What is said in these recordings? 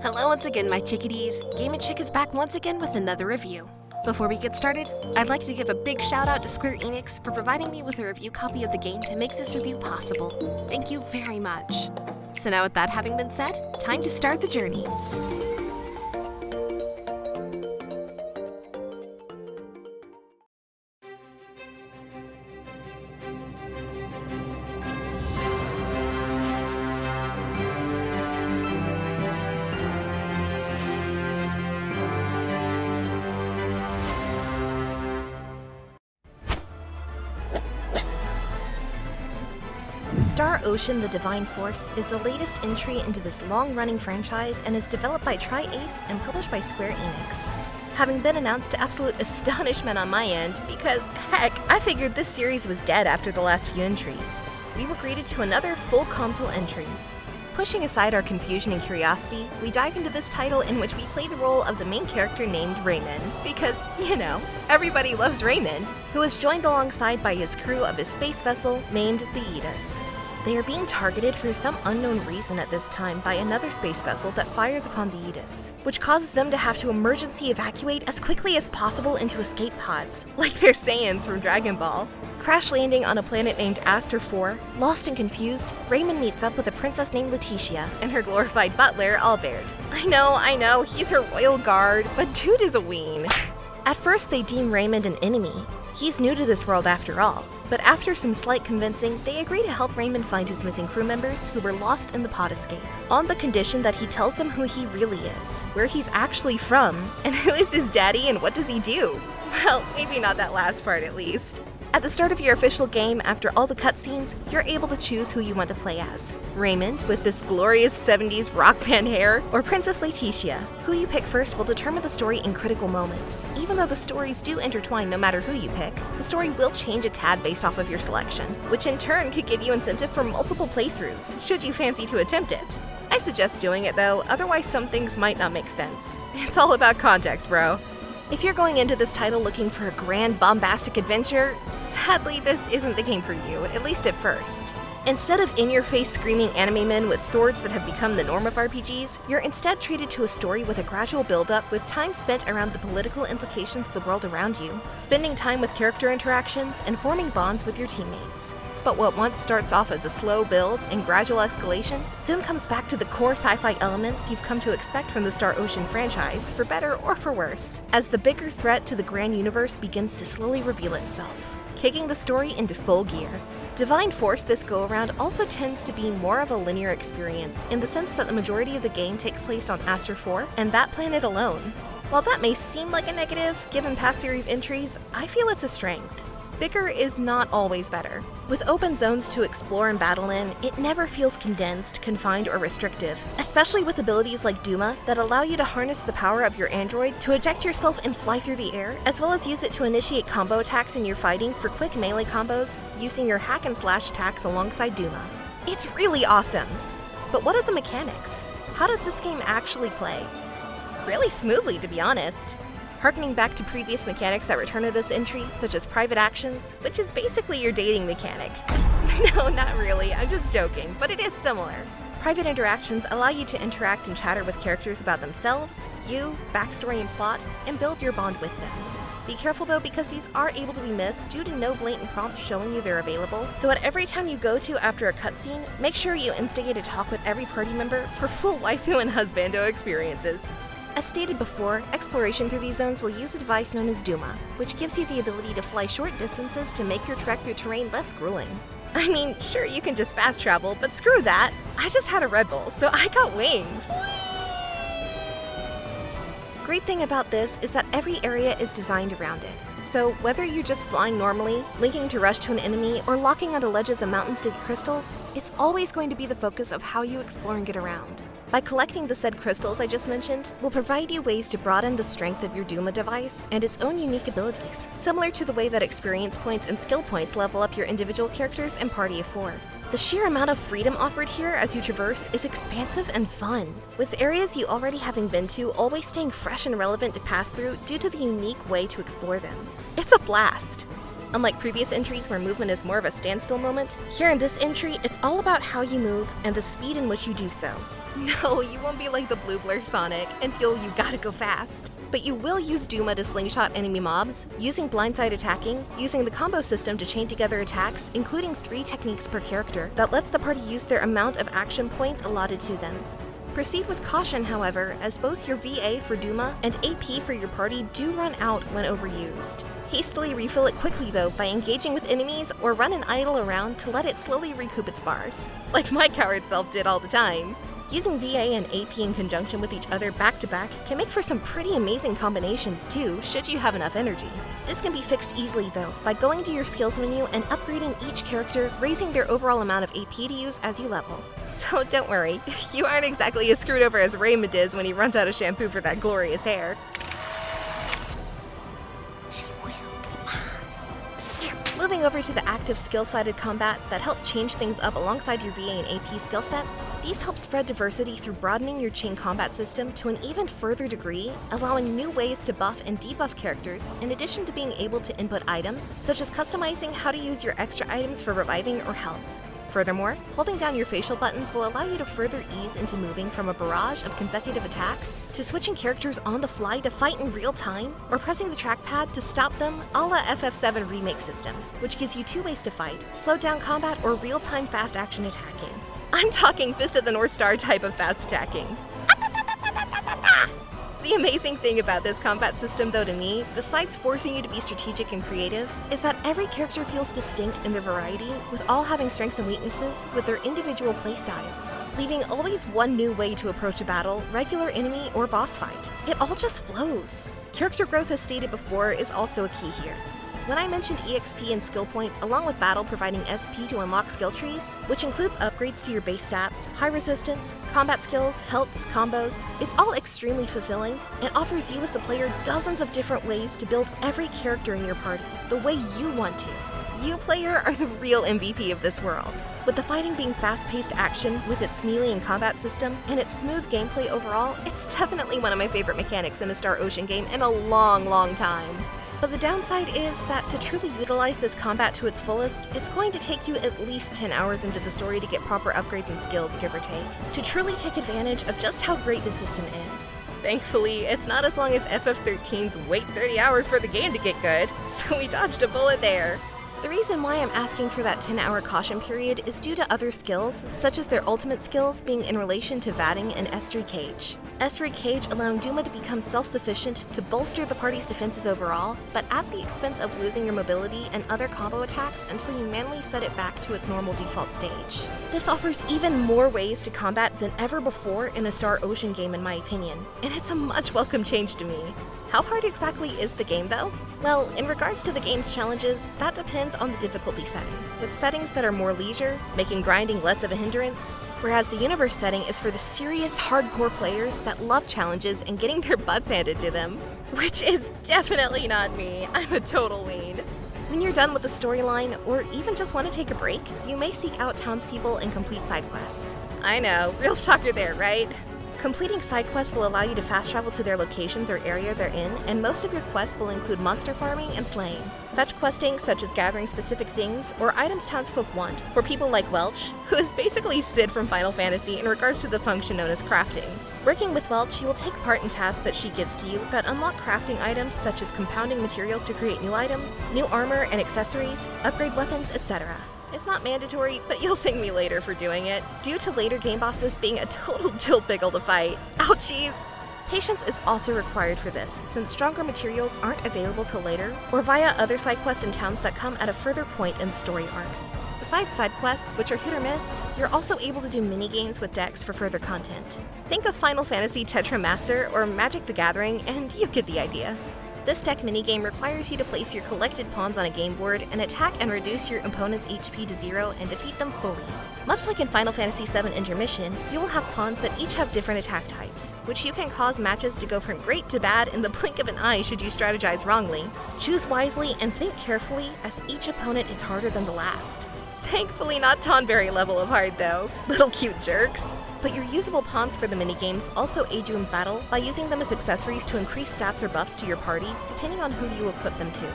Hello once again, my chickadees. GameNChick is back once again with another review. Before we get started, I'd like to give a big shout out to Square-Enix for providing me with a review copy of the game to make this review possible. Thank you very much. So now with that having been said, time to start the journey. Star Ocean: The Divine Force is the latest entry into this long-running franchise and is developed by Tri-Ace and published by Square-Enix. Having been announced to absolute astonishment on my end, because heck, I figured this series was dead after the last few entries, we were greeted to another full console entry. Pushing aside our confusion and curiosity, we dive into this title in which we play the role of the main character named Raymond, because, you know, everybody loves Raymond, who is joined alongside by his crew of his space vessel named the Aegis. They are being targeted for some unknown reason at this time by another space vessel that fires upon the Aegis, which causes them to have to emergency evacuate as quickly as possible into escape pods, like their Saiyans from Dragon Ball. Crash landing on a planet named Aster 4, lost and confused, Raymond meets up with a princess named Leticia and her glorified butler, Albert. I know, he's her royal guard, but dude is a ween. At first they deem Raymond an enemy. He's new to this world after all. But after some slight convincing, they agree to help Raymond find his missing crew members who were lost in the pod escape, on the condition that he tells them who he really is, where he's actually from, and who is his daddy and what does he do. Well, maybe not that last part at least. At the start of your official game, after all the cutscenes, you're able to choose who you want to play as. Raymond, with this glorious 70s rock band hair, or Princess Leticia. Who you pick first will determine the story in critical moments. Even though the stories do intertwine no matter who you pick, the story will change a tad based off of your selection, which in turn could give you incentive for multiple playthroughs, should you fancy to attempt it. I suggest doing it though, otherwise some things might not make sense. It's all about context, bro. If you're going into this title looking for a grand, bombastic adventure, sadly this isn't the game for you, at least at first. Instead of in-your-face screaming anime men with swords that have become the norm of RPGs, you're instead treated to a story with a gradual build-up with time spent around the political implications of the world around you, spending time with character interactions, and forming bonds with your teammates. But what once starts off as a slow build and gradual escalation soon comes back to the core sci-fi elements you've come to expect from the Star Ocean franchise, for better or for worse, as the bigger threat to the grand universe begins to slowly reveal itself, kicking the story into full gear. Divine Force this go-around also tends to be more of a linear experience in the sense that the majority of the game takes place on Aster 4 and that planet alone. While that may seem like a negative, given past series entries, I feel it's a strength. Bigger is not always better. With open zones to explore and battle in, it never feels condensed, confined, or restrictive, especially with abilities like Duma that allow you to harness the power of your android to eject yourself and fly through the air, as well as use it to initiate combo attacks in your fighting for quick melee combos using your hack and slash attacks alongside Duma. It's really awesome! But what are the mechanics? How does this game actually play? Really smoothly, to be honest. Harkening back to previous mechanics that return to this entry, such as private actions, which is basically your dating mechanic. No, not really, I'm just joking, but it is similar. Private interactions allow you to interact and chatter with characters about themselves, you, backstory and plot, and build your bond with them. Be careful though, because these are able to be missed due to no blatant prompts showing you they're available, so at every town you go to after a cutscene, make sure you instigate a talk with every party member for full waifu and husbando experiences. As stated before, exploration through these zones will use a device known as Duma, which gives you the ability to fly short distances to make your trek through terrain less grueling. I mean, sure you can just fast travel, but screw that! I just had a Red Bull, so I got wings! Great thing about this is that every area is designed around it. So whether you're just flying normally, linking to rush to an enemy, or locking onto ledges of mountains to get crystals, it's always going to be the focus of how you explore and get around. By collecting the said crystals I just mentioned, will provide you ways to broaden the strength of your Duma device and its own unique abilities, similar to the way that experience points and skill points level up your individual characters and party of 4. The sheer amount of freedom offered here as you traverse is expansive and fun, with areas you already having been to always staying fresh and relevant to pass through due to the unique way to explore them. It's a blast! Unlike previous entries where movement is more of a standstill moment, here in this entry, it's all about how you move and the speed in which you do so. No, you won't be like the blue blur Sonic and feel you gotta go fast. But you will use Duma to slingshot enemy mobs, using blindside attacking, using the combo system to chain together attacks, including 3 techniques per character that lets the party use their amount of action points allotted to them. Proceed with caution, however, as both your VA for Duma and AP for your party do run out when overused. Hastily refill it quickly though by engaging with enemies or run an idle around to let it slowly recoup its bars, like my coward self did all the time. Using VA and AP in conjunction with each other back-to-back can make for some pretty amazing combinations too, should you have enough energy. This can be fixed easily though, by going to your skills menu and upgrading each character, raising their overall amount of AP to use as you level. So don't worry, you aren't exactly as screwed over as Raymond is when he runs out of shampoo for that glorious hair. Moving over to the active skill-sided combat that help change things up alongside your VA and AP skill sets, these help spread diversity through broadening your chain combat system to an even further degree, allowing new ways to buff and debuff characters, in addition to being able to input items, such as customizing how to use your extra items for reviving or health. Furthermore, holding down your facial buttons will allow you to further ease into moving from a barrage of consecutive attacks to switching characters on the fly to fight in real time, or pressing the trackpad to stop them a la FF7 Remake system, which gives you 2 ways to fight, slowed down combat or real-time fast action attacking. I'm talking Fist of the North Star type of fast attacking. The amazing thing about this combat system though to me, besides forcing you to be strategic and creative, is that every character feels distinct in their variety, with all having strengths and weaknesses with their individual playstyles, leaving always one new way to approach a battle, regular enemy, or boss fight. It all just flows. Character growth, as stated before, is also a key here. When I mentioned EXP and skill points along with battle providing SP to unlock skill trees, which includes upgrades to your base stats, high resistance, combat skills, healths, combos, it's all extremely fulfilling and offers you as the player dozens of different ways to build every character in your party, the way you want to. You, player, are the real MVP of this world. With the fighting being fast-paced action with its melee and combat system, and its smooth gameplay overall, it's definitely one of my favorite mechanics in a Star Ocean game in a long time. But the downside is that to truly utilize this combat to its fullest, it's going to take you at least 10 hours into the story to get proper upgrades and skills, give or take, to truly take advantage of just how great the system is. Thankfully, it's not as long as FF13's wait 30 hours for the game to get good, so we dodged a bullet there. The reason why I'm asking for that 10-hour caution period is due to other skills, such as their ultimate skills being in relation to Vatting and S3 Cage. S3 Cage allowing Duma to become self-sufficient to bolster the party's defenses overall, but at the expense of losing your mobility and other combo attacks until you manually set it back to its normal default stage. This offers even more ways to combat than ever before in a Star Ocean game in my opinion, and it's a much welcome change to me. How hard exactly is the game though? Well, in regards to the game's challenges, that depends on the difficulty setting, with settings that are more leisure, making grinding less of a hindrance, whereas the universe setting is for the serious hardcore players that love challenges and getting their butts handed to them. Which is definitely not me, I'm a total ween. When you're done with the storyline, or even just want to take a break, you may seek out townspeople and complete side quests. I know, real shocker there, right? Completing side quests will allow you to fast travel to their locations or area they're in, and most of your quests will include monster farming and slaying. Fetch questing, such as gathering specific things or items townsfolk want, for people like Welch, who is basically Sid from Final Fantasy in regards to the function known as crafting. Working with Welch, you will take part in tasks that she gives to you that unlock crafting items such as compounding materials to create new items, new armor and accessories, upgrade weapons, etc. It's not mandatory, but you'll thank me later for doing it, due to later game bosses being a total dill pickle to fight. Ouchies! Patience is also required for this, since stronger materials aren't available till later, or via other side quests in towns that come at a further point in the story arc. Besides side quests, which are hit or miss, you're also able to do mini-games with decks for further content. Think of Final Fantasy Tetra Master or Magic the Gathering, and you get the idea. This deck minigame requires you to place your collected pawns on a game board and attack and reduce your opponent's HP to 0 and defeat them fully. Much like in Final Fantasy VII Intermission, you will have pawns that each have different attack types, which you can cause matches to go from great to bad in the blink of an eye should you strategize wrongly. Choose wisely and think carefully, as each opponent is harder than the last. Thankfully not Tonberry level of hard though, little cute jerks. But your usable pawns for the minigames also aid you in battle by using them as accessories to increase stats or buffs to your party, depending on who you equip them to.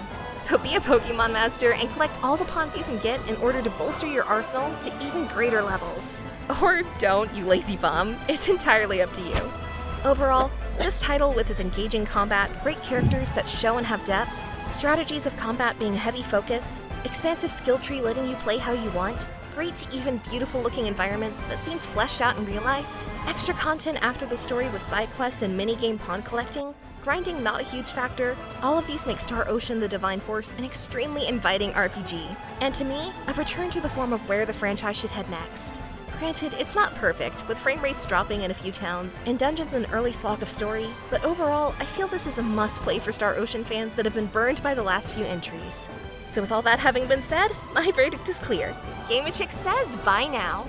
So be a Pokemon master and collect all the pawns you can get in order to bolster your arsenal to even greater levels. Or don't, you lazy bum. It's entirely up to you. Overall, this title with its engaging combat, great characters that show and have depth, strategies of combat being a heavy focus, expansive skill tree letting you play how you want, great, even beautiful-looking environments that seem fleshed out and realized, extra content after the story with side quests and minigame pawn collecting, grinding not a huge factor, all of these make Star Ocean: The Divine Force an extremely inviting RPG. And to me, a return to the form of where the franchise should head next. Granted, it's not perfect, with frame rates dropping in a few towns, and dungeons an early slog of story, but overall, I feel this is a must-play for Star Ocean fans that have been burned by the last few entries. So with all that having been said, my verdict is clear. GameNChick says bye now.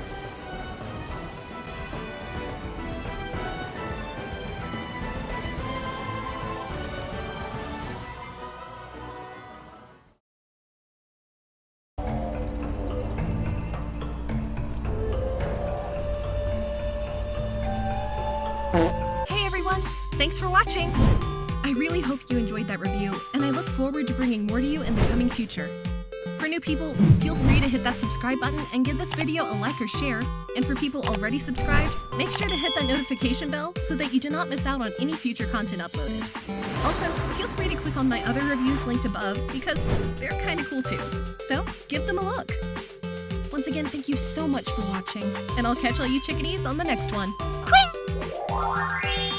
Hey everyone, thanks for watching! I really hope you enjoyed that review, and I look forward to bringing more to you in the coming future. For new people, feel free to hit that subscribe button and give this video a like or share, and for people already subscribed, make sure to hit that notification bell so that you do not miss out on any future content uploaded. Also, feel free to click on my other reviews linked above because they're kinda cool too, so give them a look. Once again, thank you so much for watching, and I'll catch all you chickadees on the next one. Quack!